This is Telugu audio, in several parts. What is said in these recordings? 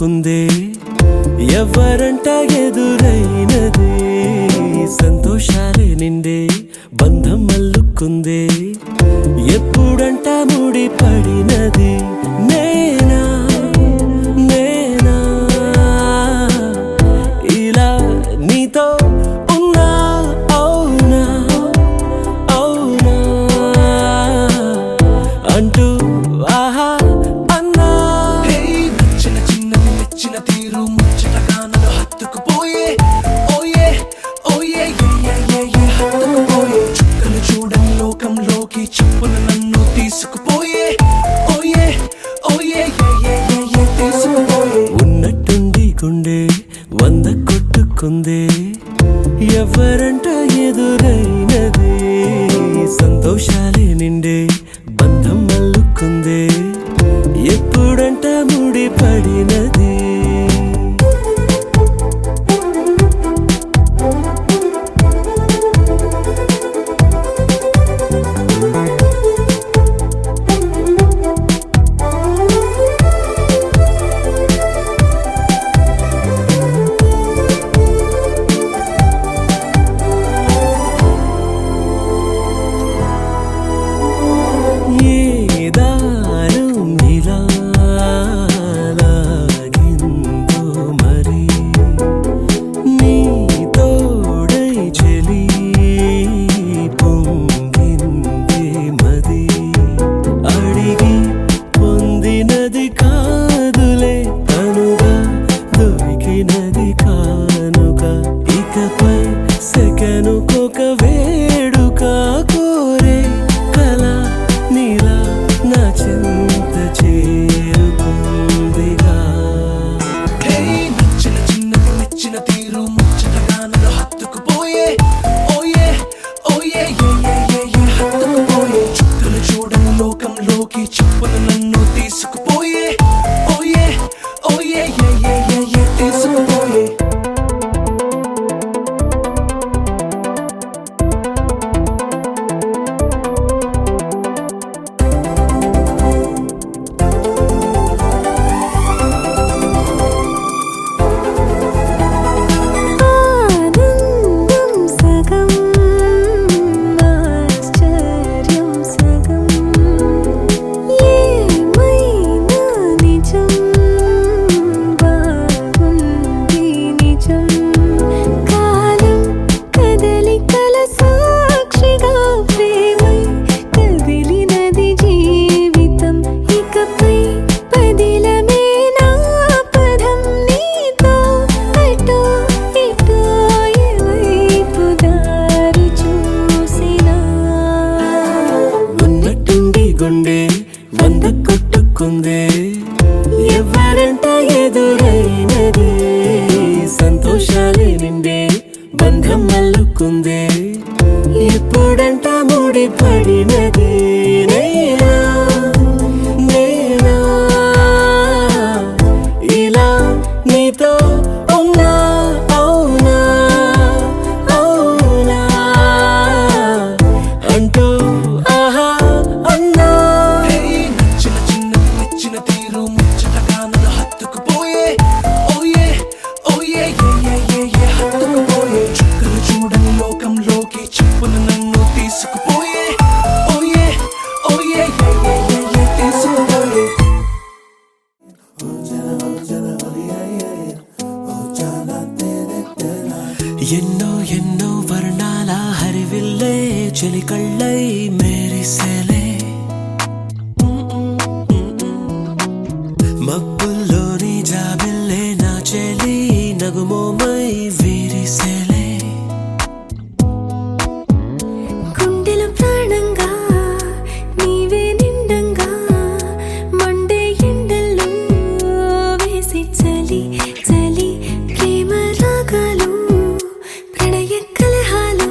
కొట్టుకుందే ఎవరంట ఎదురైనదే సంతోషాలే నిండే బంధం అల్లుకుందే ఎప్పుడంట ముడి పడినది నేనా నేనా ఇలా నీతో ఉన్నా అవునా అవునా అంటూ ఆహా అన్నా నచ్చిన చిన్నది మెచ్చిన తీరు ముచ్చటగా నన్ను హత్తుకుపోయే ఓయే ఓయే హత్తుకుపోయే చుక్కలు చూడని లోకంలోకి చెప్పున నన్ను తీసుకుపోయే ఓయే ఓయే తీసుకుపోయే ఉన్నట్టుండి గుండె 100 కొట్టుకుందే ఎవరంట ఎదురైనదే సంతోషాలే నిండే బంధం అల్లుకుందే ఎప్పుడంట ముడి పడినది సెకనుకొక వేడుక కోరే కళ నీలా నా చింత చేరుకుందిగా నచ్చిన చిన్నది మెచ్చిన తీరు ముచ్చటగా నన్ను హత్తుకుపోయే ఓయే ఓయే హత్తుకుపోయే చుక్కలు చూడని లోకంలోకి చెప్పున నన్ను తీసుకుపోయే ఓయే ఓయే తీసుకుపోయే గుండె 100 కొట్టుకుందే ఎవరంట ఎదురైనదే సంతోషాలే నిండే బంధం అల్లుకుందే ఎప్పుడంట ముడి పడినది నేనా నేనా ఇలా నీతో ఉన్నా అవునా అవునా అంటూ ఆహా అన్నా నచ్చిన చిన్నది మెచ్చిన తీరు ముచ్చటగా నన్ను హత్తుకుపోయే ఓయే ఓయే హత్తుకుపోయే చుక్కలు చూడని లోకంలోకి చెప్పున నన్ను తీసుకుపోయే ఓయే ఓయే తీసుకుపోయే ఎన్నో ఎన్నో వర్ణాల హరివిల్లే చెలికళ్ళై మేరిసేలే మబ్బుల్లోని జాబిల్లే నా చెలి నగుమోమై వీరిసేలే గుండెలో ప్రాణంగా నీవే నిండంగా మండే ఎండల్లో వేసి చలి చలి ప్రేమ రాగాలు ప్రణయ కలహాలు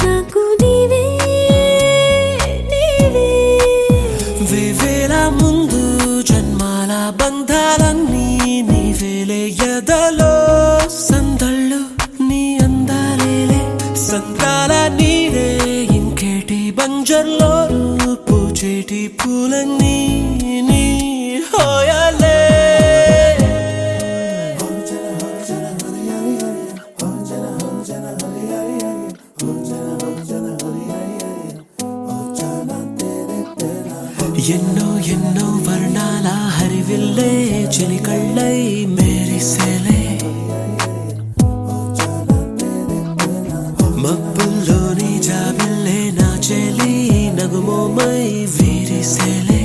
నాకు నీవే నీవే వేవేల ముందు జన్మాల బంధాలన్నీ నీవేలే ఎదలో సందళ్ళు నీ అందాలేలే సంతాల నీరే ఇంకేటి బంజర్లో పూచేటి పూలన్నీ నీ హోయాలే చెలి కళ్ళై మెరిసేలే మబ్బుల్లోని జాబిల్లే నా చెలి నగుమోమై విరిసేలే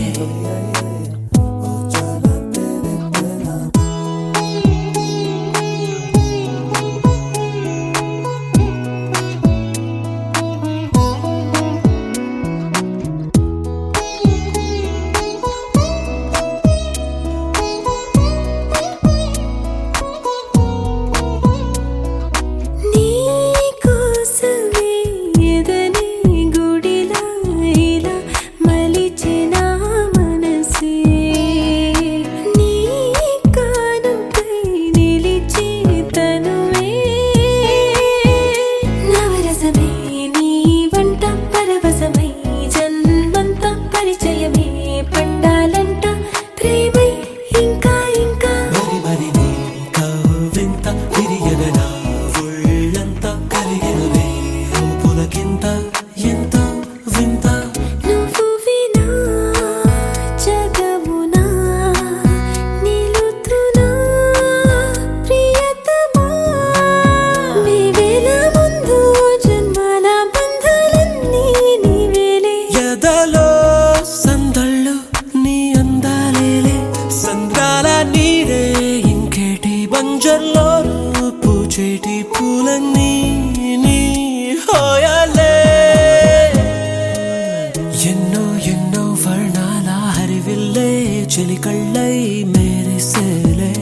పూచేటి పూలన్నీ నీ హోయాలే ఎన్నో ఎన్నో వర్ణాల హరివిల్లే చెలి కళ్ళై మెరిసేలే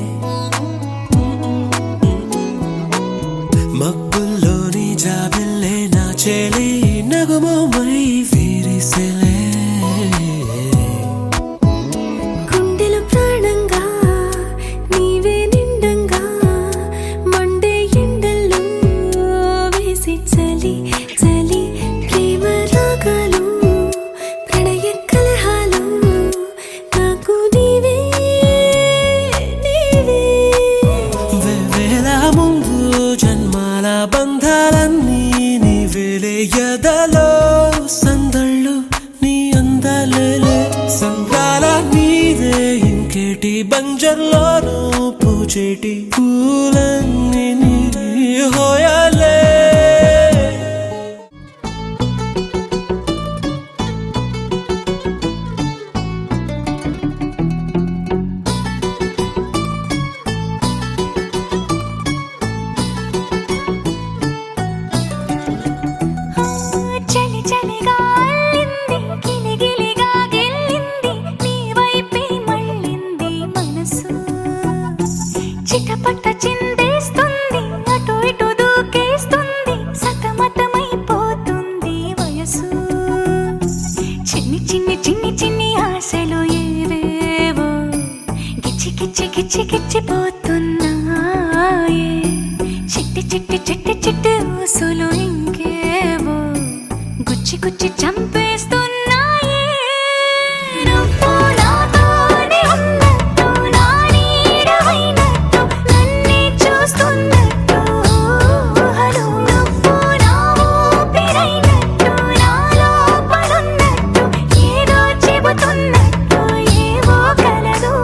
మబ్బుల్లోని జాబిల్లే నా చెలి నగుమోమై విరిసేలే బంధాలన్నీ నీవేలే ఎదలో సందళ్ళు నీ అందాలేలే సంద్రాల నీదే ఇంకేటి బంజర్లోనూ పూచేటి పూలన్నీ నీ హోయాలే చిటపట చిందేస్తుంది అటు ఇటు దూకేస్తుంది సతమతమైపోతుంది వయసు చిన్ని చిన్ని చిన్ని చిన్ని ఆశలు ఏవేవో గిచ్చి గిచ్చి గిచ్చి గిచ్చిపోతున్నాయే చిట్టి చిట్టి చిట్టి చిట్టి ఊసులు ఇంకేవో గుచ్చి గుచ్చి చంపేస్తున్నాయే నువ్వు నాతోనే ఉన్నట్టు నా నీడవైనట్టు నన్నే చూస్తున్నట్టు ఊహలు నువ్వు నా ఊపిరైనట్టు నా లోపలున్నట్టు ఏదో చెబుతున్నట్టు ఏవో కలదు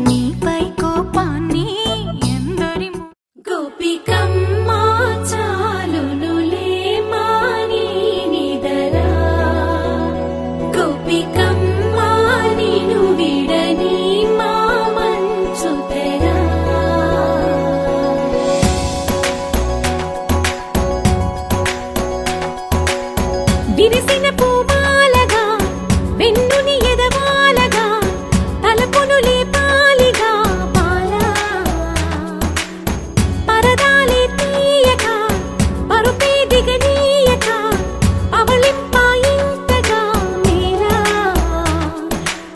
నీపై కోపాన్ని ఎందరి గోపికమ్మ చాలునులే మాని నిదరా గోపికమ్మ నిను విడని మా మంచు తెరా విరిసిన పూమాలగా వెన్నుని ఎదవాలగా తలపును లేపాలిగా బాలా పరదాలే తీయక పరుపే దిగనీయక అవలింపాయింతగా మేరా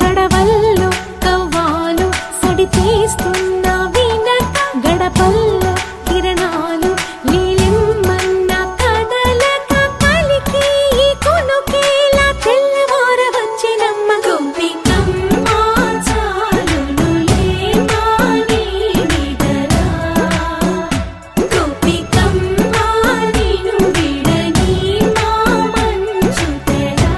కడవల్లో కవ్వాలు సడి చేస్తున్న వినక గడపల్లో కిరణాలు నీలిమ్మన్న కదలక పలికి కొనుకేలా తెల్లవార వచ్చినమ్మ గోపికమ్మ చాలునులే మాని నిదరా గోపికమ్మ నిను విడని మా మంచు తెరా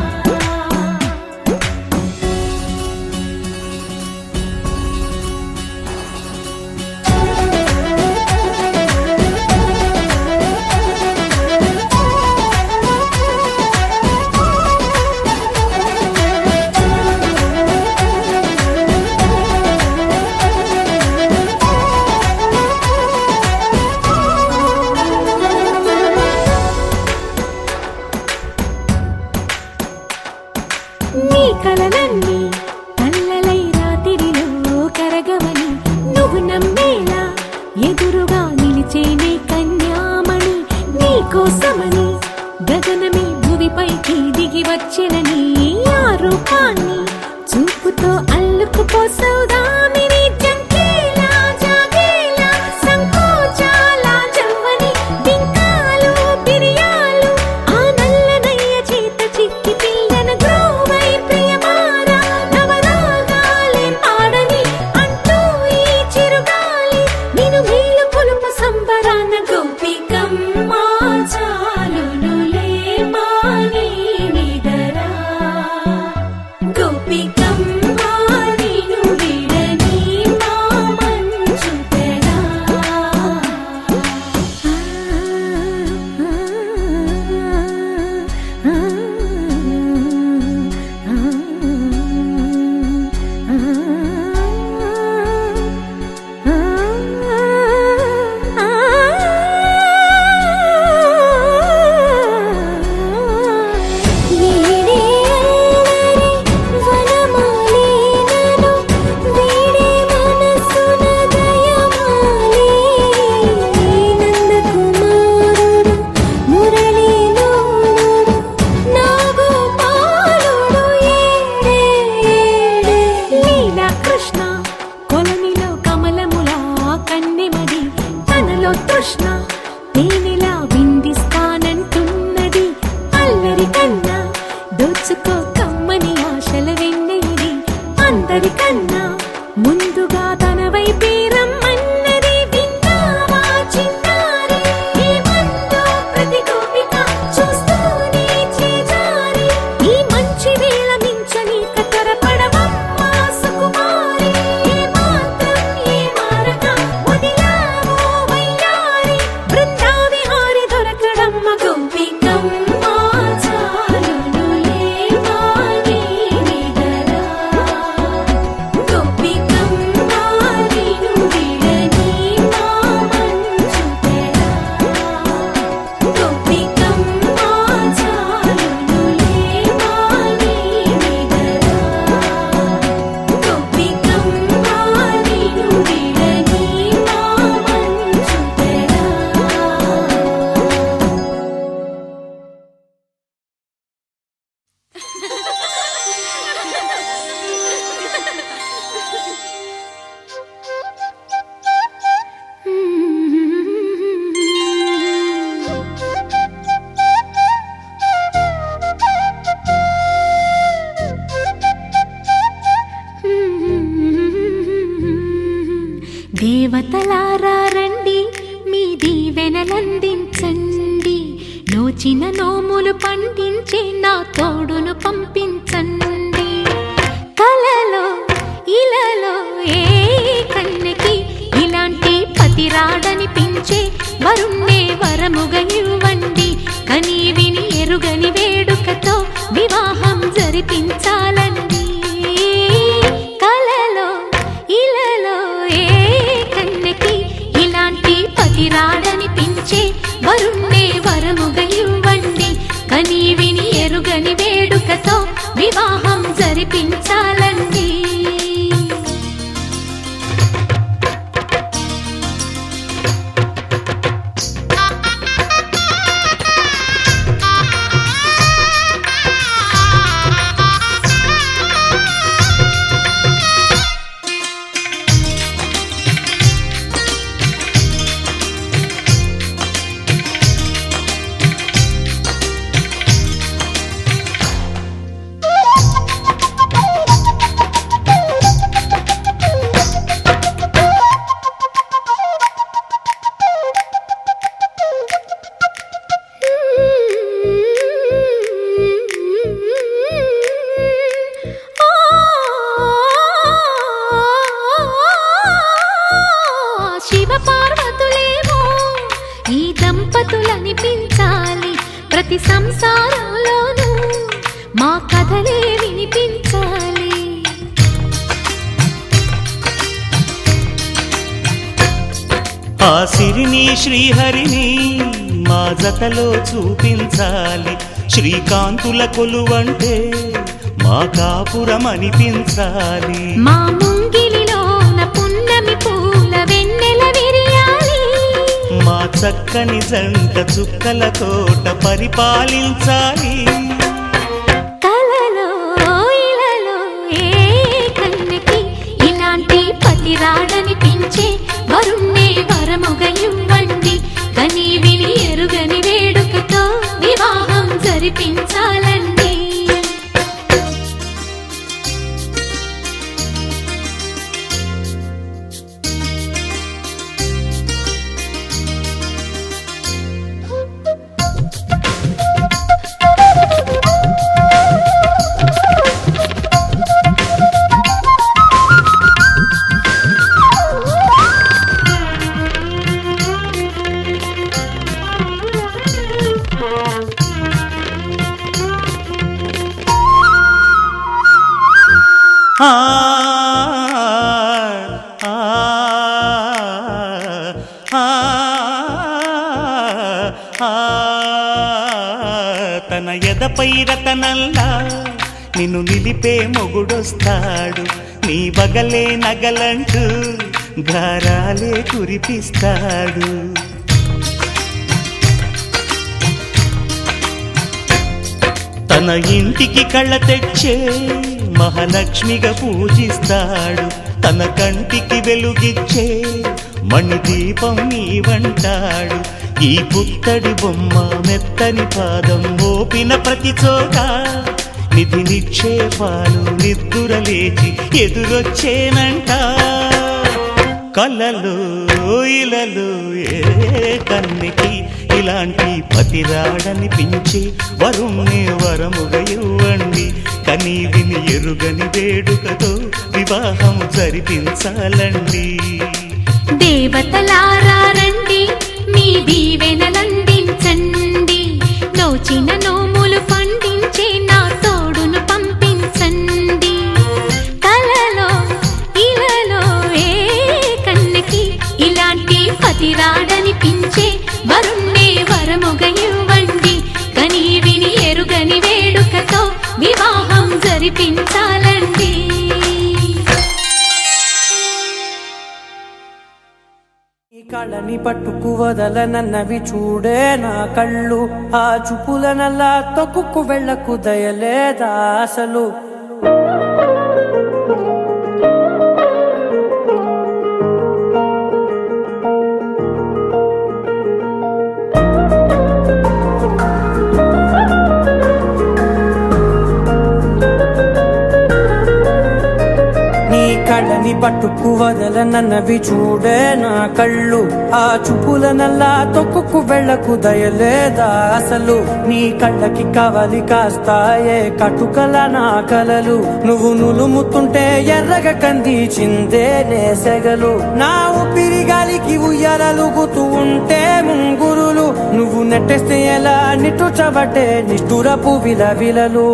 నీ కలలన్నీ కళ్ళలై రాత్రిలో కరగవని నువ్వు నమ్మేలా ఎదురుగా నిలిచేనే కన్యామణి నీ కోసమని గగనమే భువిపైకి దిగి వచ్చినని ఆ రూపాన్ని చూపుతో అల్లుకుపోసౌదామిని జంకేలా జాగేలా సంకోచాల జవ్వని బింకాలు బిరియాలు ఆ నల్లనయ్య చేత చిక్కి పిల్లన గ్రోవై ప్రియమారా నవరాగాలే పాడని అంటూ ఈ చిరుగాలి నిను మేలు పులుపు సంబరాన గోపికమ్మ చాలునులే మాని నిదరా గోపికమ్మ నిను విడని మా మంచు తెరా వీడే అల్లరి వనమాలినను వీడే మనసున దయమాలి నందకుమారుడు మురళీలోనుడు నాగోపాలుడు ఏడే లీలా కృష్ణ కొలనిలో కమలములా కన్నెమది తనలో తృష్ణ తేనెలా విందిస్తానంటున్నది అల్లరి కన్నా దోచుకో కమ్మని ఆశల వెన్నెయిది అందరికన్నా ముందుగా తన వైపే రమ్మన్నది విన్నావా చిన్నారి ఏమందో ప్రతి గోపిక చూస్తూనే చేజారి ఈ మంచి వేళ మించని కతరపడవమ్మ సుకుమారి ఏ మాత్రం ఏ మారక వదిలావో వయ్యారి బృందావిహారి దొరకడమ్మ గోపికమ్మ చాలునులే మాని నిదరా నోచిన నోములు పండించే నా తోడును పంపించండి. కలలో ఇలలో ఏ కన్నెకి ఇలాంటి పతి రాడనిపించే వరుణ్ణే వరముగా ఇవ్వండి. కని విని ఎరుగని వేడుకతో వివాహం జరిపించాలండి. కలలో ఇలలో ఏ కన్నెకి ఇలాంటి పతి రాడనిపించే వరుణ్ణే వరముగా ఇవ్వండి. కని విని ఎరుగని వేడుకతో వివాహం జరిపించాలండి. శివపార్వతులేమో ఈ దంపతులనిపించాలి. ప్రతి సంసారంలోనూ మా కథలే వినిపించాలి. ఆ సిరిని శ్రీహరిని మా జతలో చూపించాలి. శ్రీకాంతుల కొలువంటే మా కాపురం అనిపించాలి. మా ముంగిలిలోన పున్నమి పూల వెన్నెల విరియాలి. మా చక్కని జంట చుక్కల తోట పరిపాలించాలి. కలలో ఇలలో ఏ కన్నెకి ఇలాంటి పతి రాడనిపించే వరుణ్ణే వరముగా ఇవ్వండి. కని విని ఎరుగని వేడుకతో వివాహం జరిపించాలండి. ఆ ఆ ఆ తన ఎదపై రతనల్లా నిన్ను నిలిపే మొగుడొస్తాడు. నీ బగలే నగలంటూ గారాలే కురిపిస్తాడు. తన ఇంటికి కళ్ళ తెచ్చే మహాలక్ష్మిగా పూజిస్తాడు. తన కంటికి వెలుగిచ్చే మణిదీపం నీవంటాడు. ఈ పుత్తడి బొమ్మ మెత్తని పాదం మోపిన ప్రతి చోట నిధి నిక్షేపాలు నిద్దురలేచి ఎదురొచ్చేనంట. కలలో ఇలలో ఏ కన్నెకి ఇలాంటి పతి రాడనిపించి వరుణ్ణే వరముగా ఇవ్వండి. కని విని ఎరుగని వేడుకతో వివాహం జరిపించాలండి. దేవతలారా రండి, మీ దీవెనలందించండి. నోచిన నోములు పండించే నా తోడును పంపించండి. కలలో ఇలలో ఏ కన్నెకి ఇలాంటి పతి రాడనిపించే వరుణ్ణే వరముగా ఇవ్వండి. కని విని ఎరుగని వేడుకతో వివాహం జరిపించాలండి. ఈ కళని పట్టుకు వదలనన్నవి చూడే నా కళ్ళు. ఆ చూపులనల్లా తొక్కుకు వెళ్ళకు దయలేదా అసలు. కళని కళ్ళని పట్టుకు వదలనన్నవి చూడే నా కళ్ళు ఆ చూపులనల్లా తొక్కుకు వెళ్ళకు దయలేదా అసలు నీ కళ్ళకి కవలి కాస్తాయే కటుకల నా కలలు నువ్వు నులుముతుంటే ఎర్రగ కందిచిందే నేసెగలు నా ఊపిరి గాలికి ఉయ్యాలలుగుతూ ఉంటే ముంగురులు నువ్వు నెట్టేస్తే ఎలా నిట్టుచబట్టే నిష్ఠురపు విలవిలలు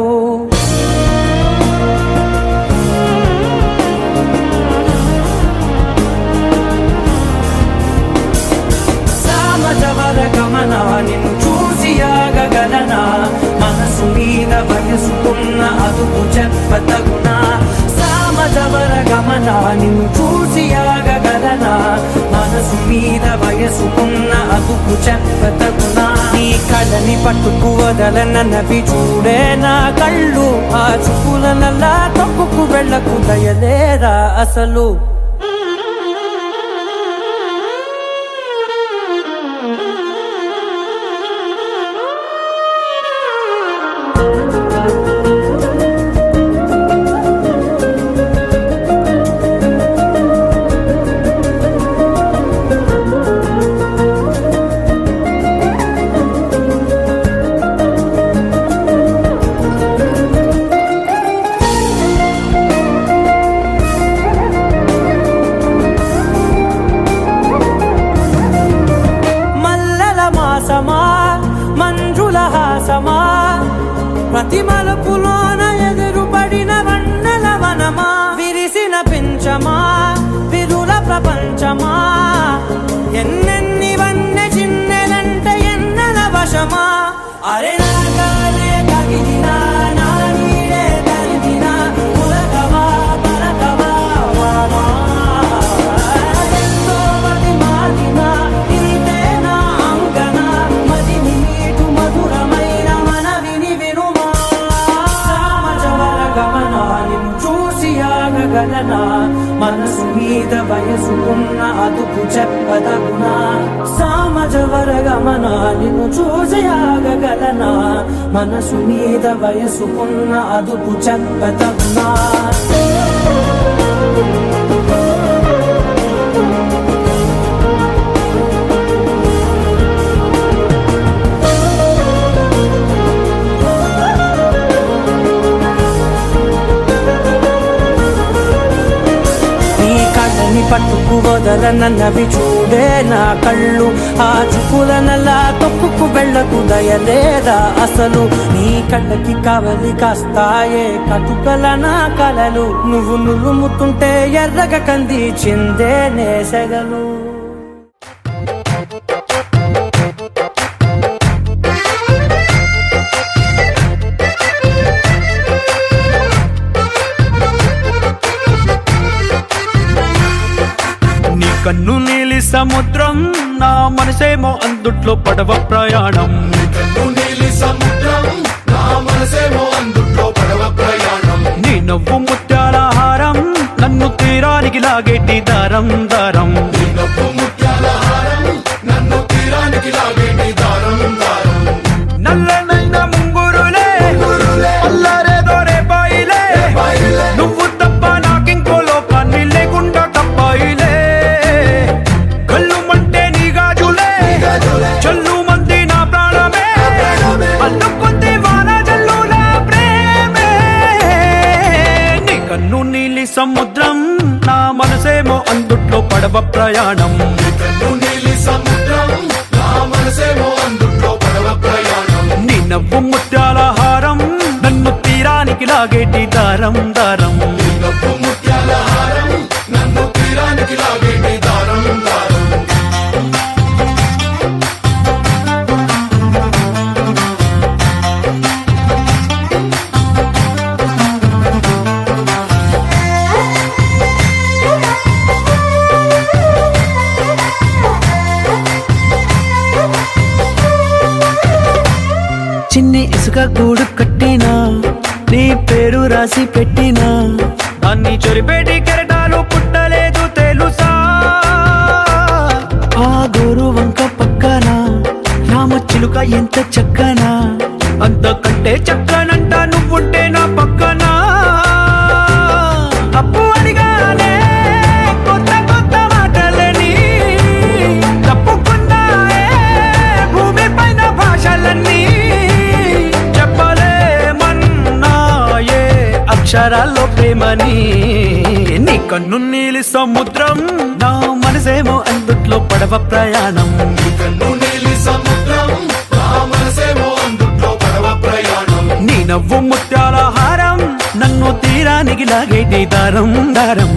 సామజవర గమన నిన్ను చూసి ఆగగలనా మనసు మీద వయసుకున్న అదుపు చెప్పతగునా సామజవర గమన నిన్ను చూసి ఆగగలనా మనసు మీద వయసుకున్న అదుపు చెప్పతగునా నీ కళ్ళని పట్టుకు వదలనన్నవి చూడే నా కళ్ళు ఆ చూపులనల్లా తప్పుకు వెళ్ళకు దయలేరా అసలు మంజుల హాసమా ప్రతి మలుపులోన ఎదురుపడిన వన్నెల వనమా విరిసిన పించమా విరుల ప్రపంచమా ఎన్నెన్ని వన్నె చిన్నెలంటే ఎన్నెల వశమా అరే నాగాలే కగిలినా నా నీడే తరిమినా పులకవా పలకవా వామా ఎంతో మది మారినా ఇంతే నా అంగన మదిని నీటు మధురమైన మనవిని వినుమా సామజవర గమన నిన్ను చూసి ఆగగలనా మనసు మీద వయసుకున్న అదుపు చెప్పదగునా సామజవర గమన నిన్ను చూసి ఆగగలనా మనసు మీద వయసుకున్న అదుపు చెప్పదగునా పట్టుకు వదలనన్నవి చూడే నా కళ్ళు ఆ చూపులనల్లా తొక్కుకు వెళ్ళకు దయలేదా అసలు నీ కళ్ళకి కవలి కాస్తాయే కటుకల నా కలలు నువ్వు నులుముతుంటే ఎర్రగ కందిచిందే నేసెగలు కన్ను నీలి సముద్రం నా మనసేమో అందుట్లో పడవ ప్రయాణం నీ నవ్వు ముత్యాల హారం నన్ను తీరానికి లాగేటి దారం దారం నల్లనైన ముంగురులే అల్లారేదో రేపాయిలే నువ్వు తప్ప నాకింకో లోకాన్ని లేకుండా తప్పాయిలే చల్లు మంది నా ప్రాణమే అల్లుకుంది వాన జల్లుల ప్రేమే నీ కన్ను నీలి సముద్రం నా మనసేమో అందుట్లో పడవ ప్రయాణం నీ నవ్వు ముత్యాల హారం నన్ను తీరానికి లాగేటి దారం దారం చిన్ని ఇసుక గూడు కట్టినా నీ పేరు రాసి పెట్టినా దాన్ని చొరిపేటి కెరటాలు పుట్టలేదు తెలుసా ఆ గోరు వంక పక్కన రామచిలుక ఎంత చక్కనా అంతకంటే చక్కనంట నువ్వుంటే నా పక్కన అప్పు అడిగానే అక్షరాల్లో ప్రేమని. నీ కన్ను నీలి సముద్రం, నా మనసేమో అందుట్లో పడవ ప్రయాణం. నీ నవ్వు ముత్యాల హారం, నన్ను తీరానికి లాగేటి దారం దారం.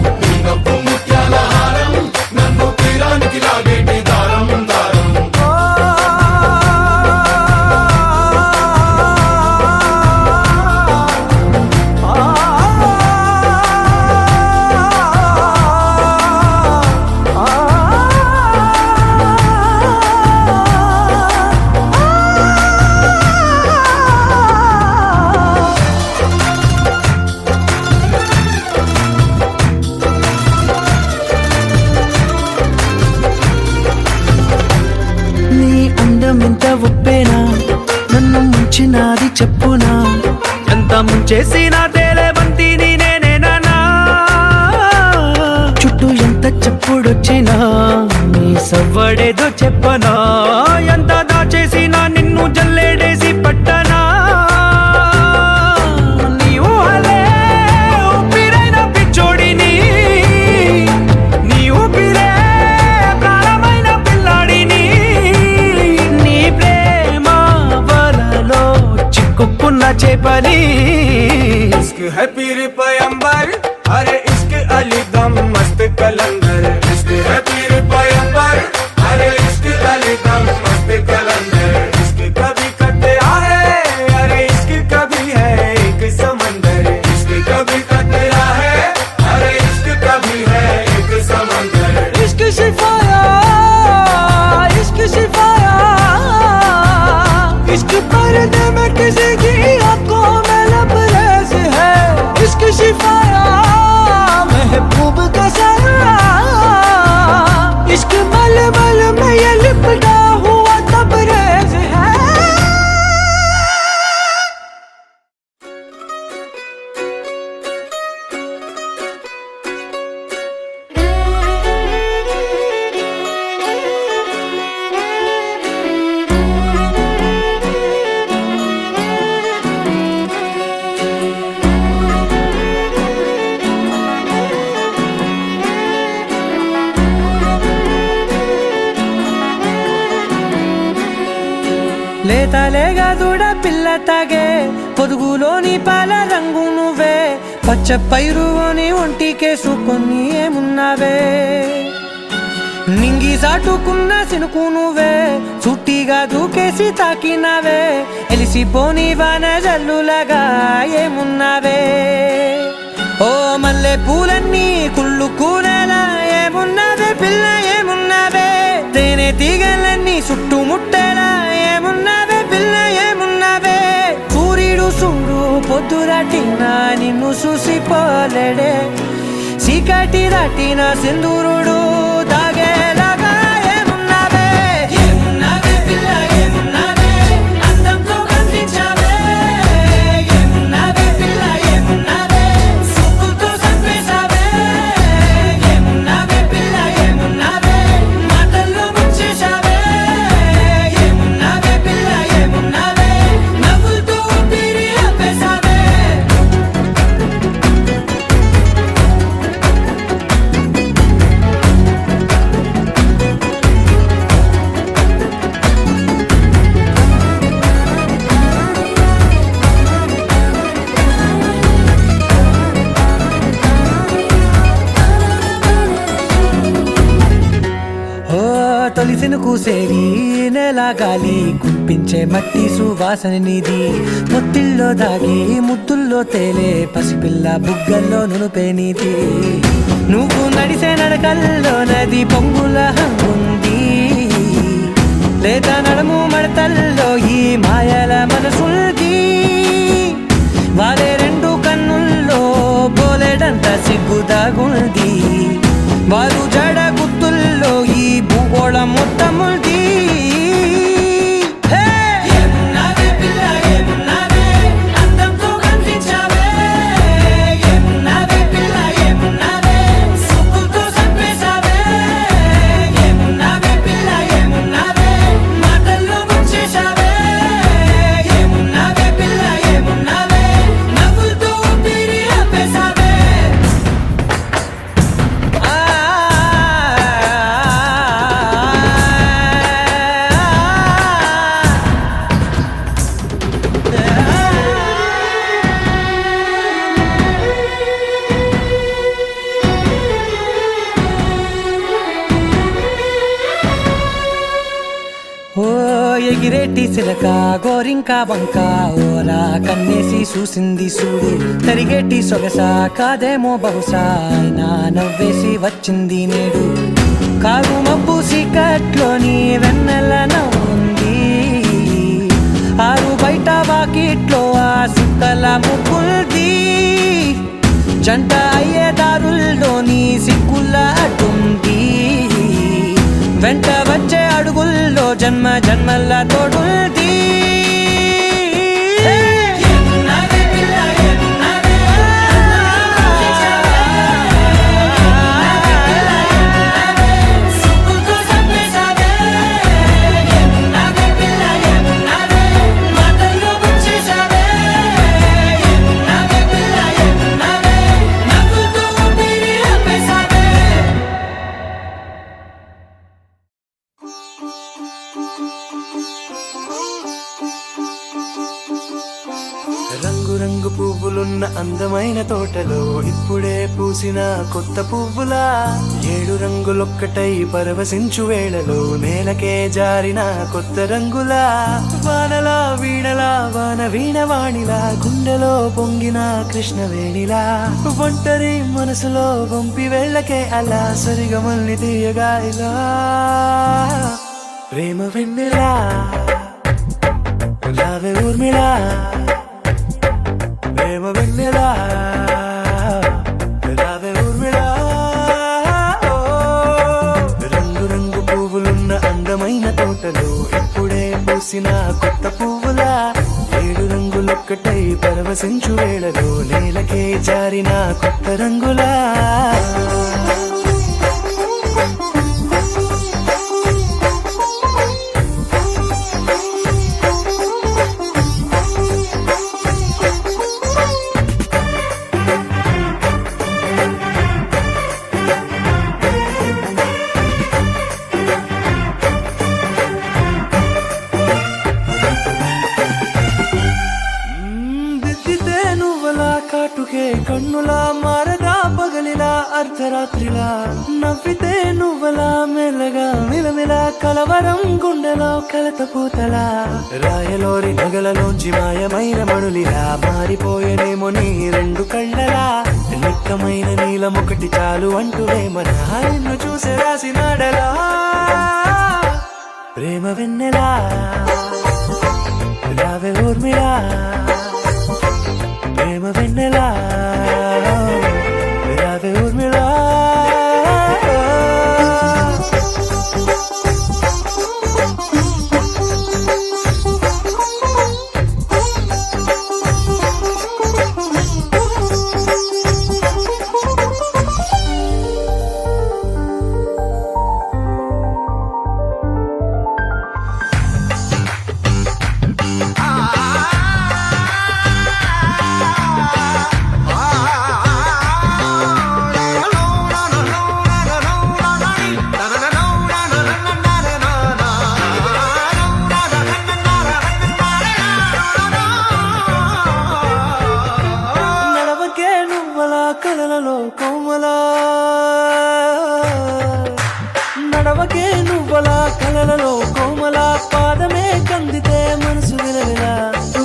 ఎంత ఉప్పేనా నన్ను ముంచినాది చెప్పునా, ఎంత ముంచేసినా తేలేవంతిని నేనేనా. చుట్టూ ఎంత చెప్పుడొచ్చినా నీ సవ్వడేదో చెప్పనా, ఎంత దాచేసినా నిన్ను జల్లేడేసి పట్టనా. నీ ఊహలే ఊపిరైన పిచ్చోడిని, నీ ఊపిరే ప్రాణమైన పిల్లాడిని. నీ ప్రేమ వలలో చిక్కుకున్న చేపని. इश्क है पीर पैगंबर, अरे इश्क अली दम मस्त कलंदर. इश्क है पीर पैगंबर, अरे इश्क अली दम मस्त कलंदर. इश्क कभी कतरा है, अरे इश्क कभी है एक समंदर. इश्क कभी कतरा है, अरे इश्क कभी है एक समंदर. इश्क शिफाया, इश्क शिफाया, इश्क पर्दे में किसी की आंखों में लबरेज है. इश्क शिफाया महबूब का साया, इश्क मलमल में ये लिपटा हुआ तबरेज है. లేతలేగా దూడ పిల్ల తాగే, పొదుగులోని పాల రంగు నువ్వే, పచ్చ పైరుని ఒంటికేసుకొని ఏమున్నావే. నింగి సాటుకున్న సినుకు నువ్వే, చుట్టిగా దూకేసి తాకినావే, ఎలిసిపోని వాన జల్లులాగా ఏమున్నావే. ఓ మల్లె పూలన్నీ కుళ్ళు కూరలా ఏమున్నావే పిల్ల ఏమున్నావే. తేనె తీగలన్నీ చుట్టుముట్టేలా ఏమున్నావే పిల్ల ఏమున్నావే. సూర్యుడు చూడు పొద్దురాటిన నిన్ను చూసిపోలేడే, చీకటి దాటిన సింధూరుడు దాగేలాగా ఏమున్నావే. ఏమున్నావే పిల్ల ఏమున్నావే, అందంతో కనిపించావే. ఏమున్నావే పిల్ల ఏమున్నావే, సుక్కుతో చంపేశావే. ఏమున్నావే పిల్ల ఏమున్నావే, మాటల్లో ముంచేశావే. ఏమున్నావే పిల్ల ఏమున్నావే, నవ్వులతో ఊపిరి ఆపేశావే. తొలిసిను కూసేవి నెల గాలి కుప్పించే మట్టి సువాసన నీది. ముత్తిల్లో దాగి ముద్దుల్లో తేలే పసిపిల్ల బుగ్గల్లో నునుపే నీది. నువ్వు నడిసే నడకల్లో నది పొంగుల హంగుంది, లేదా నడుము మడతల్లో ఈ మాయల మనసుంది. వారే రెండు కన్నుల్లో బోలెడంత సిగ్గుదాగుంది, వారు జడ గుత్తుల్లో ఈ భూగోళం మొత్తముంది. ఏమున్నావే పిల్ల ఏమున్నావే, అందంతో కనిపించావే. ఏమున్నావే పిల్ల ఏమున్నావే, సుక్కుతో చంపేశావే. ఏమున్నావే పిల్ల ఏమున్నావే, మాటల్లో ముంచేశావే. ఏమున్నావే పిల్ల ఏమున్నావే, నవ్వులతో ఊపిరి ఆపేశావే. ఎగిరేటి సిలక గోరింక బంక ఓలా కన్నేసి చూసింది చూడు తరిగేటి సొగస కాదేమో బహుశా అయినా నవ్వేసి వచ్చింది నేడు కారు మబ్బు సీకట్లోని వెన్నెల నవ్వుంది ఆరు బయట వాకిట్లో ఆ సుక్కల ముగ్గుల్ది జంట అయ్యే దారుల్లోని సిక్కుల అడ్డుంది వెంట వచ్చే అడుగుల్లో జన్మ జన్మల్ల తోడుల్ది రంగు రంగు పువ్వులున్న అందమైన తోటలో ఇప్పుడే పూసిన కొత్త పువ్వులా 7 రంగులొక్కటై పరవశించు వేళలో నేలకే జారిన కొత్త రంగులా వానలా వీణలా వాన వీణవాణిలా గుండెలో పొంగిన కృష్ణవేణిలా ఒంటరి మనసులో వంపి వెళ్ళకే అలా సరిగమల్ని తీయగా ఇలా ప్రేమ వెన్నెలా రావే ఊర్మిళా ప్రేమ వెన్నెలా రావే ఊర్మిళా రంగు రంగు పువ్వులున్న అందమైన తోటలో ఇప్పుడే పూసిన కొత్త పువ్వులా 7 రంగులొక్కటై పరవశించు వేళలో నేలకే జారిన కొత్త రంగులా కాటుకే కన్నులా మారదా పగలిలా అర్ధరాత్రిలా నవ్వితే నువ్వలా మెల్లగా మిలమిలా కలవరం గుండెలో కలతపూతలా రాయలోరి నగలలోంచి మాయమైన మణులిలా మారిపోయేనేమో నీ 2 కళ్ళలా నిక్కమైన నీలమొకటి చాలు అంటూ వేమన నిన్ను చూసే రాసినాడలా ప్రేమ వెన్నెలా రావే ఊర్మిళా ప్రేమ వెన్నెలా రావే ఊర్మిళా కలలలో కోమలా నడవకే నువ్వలా కలలలో కోమలా పాదమే కందితే మనసు విలవిలా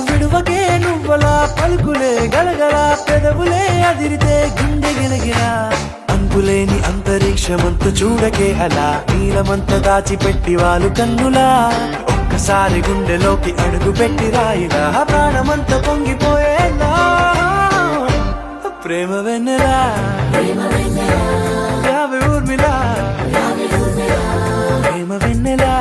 విడువకే నువ్వలా పలుకులే గలగల పెదవులే అదిరితే గుండె గిలగిలా అంతులేని అంతరిక్షమంత చూడకే అలా నీలమంత దాచిపెట్టి వాళ్ళు కన్నులా ఒక్కసారి గుండెలోకి అడుగు పెట్టి రాయిలా ప్రాణమంత పొంగిపోయేలా ప్రేమ వెన్నెలా రావే ఊర్మిళా ప్రేమ వెన్నెలా